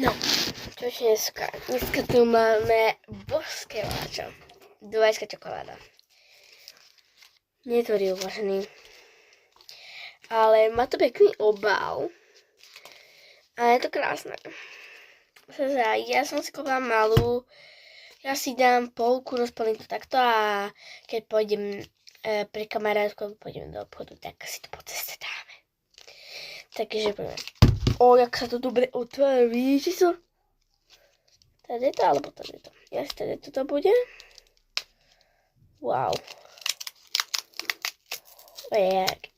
No, čo je dneska? Dneska tu máme božské vláčo. Dubajská čokoláda. Nie je to uvažený. Ale má to pekný obal. A je to krásne. Ja som si kúpila malú. Ja si dám polku, rozpalím to takto a keď pôjdem pre kamarátku, pôjdem do obchodu, tak si to po ceste dáme. Takže poďme. Jak sa to dobre otvára, vidíte to? Tady je to, alebo tady je to. Jasne, tady toto bude. Wow.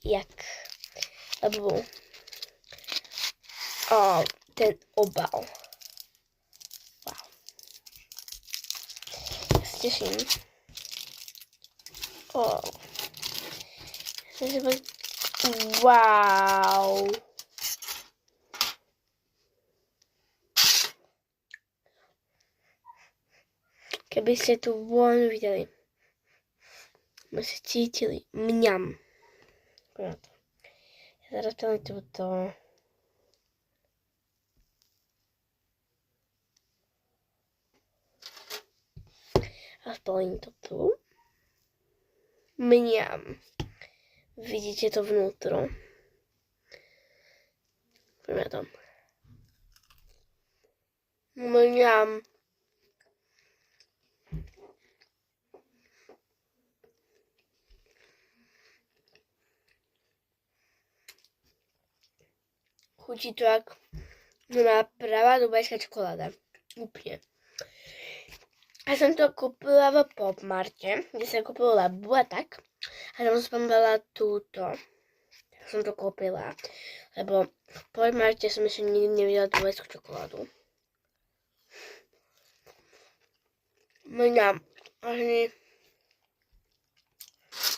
Jak. Lebo ten obal. Wow. Ja sa teším. Wow. Keby ste tu vôňu videli, by ste cítili mňam. Ja zaraz pelím túto. A spalím to tu. Mňam. Vidíte to vnútro. Poďme tam. Mňam. Chutí to jak pravá dubajská čokoláda. Úplne. Ja som to kúpila v Popmarte, kde som kúpila labu a tak. A tam som dala túto. Tak som to kúpila. Lebo v Popmarte som ešte nikdy nevidela dubajskú čokoládu. Mňam.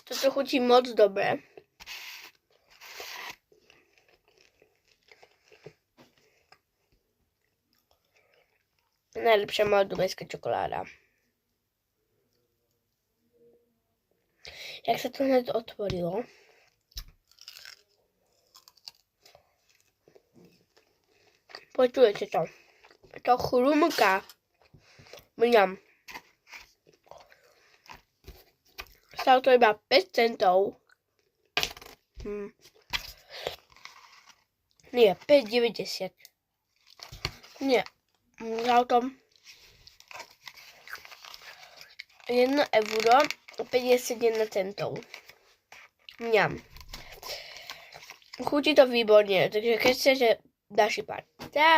Toto chutí moc dobre. Najlepšia moja dubajská čokoláda. Jak sa to hned otvorilo. Počujete to? To chrumká. Mňam. Stalo to iba 5 centov. Nie, 5,90. Nie. Dal to 1 euro 51 centov. Mňam. Chutí to výborne, takže keď chcete, dáš pár.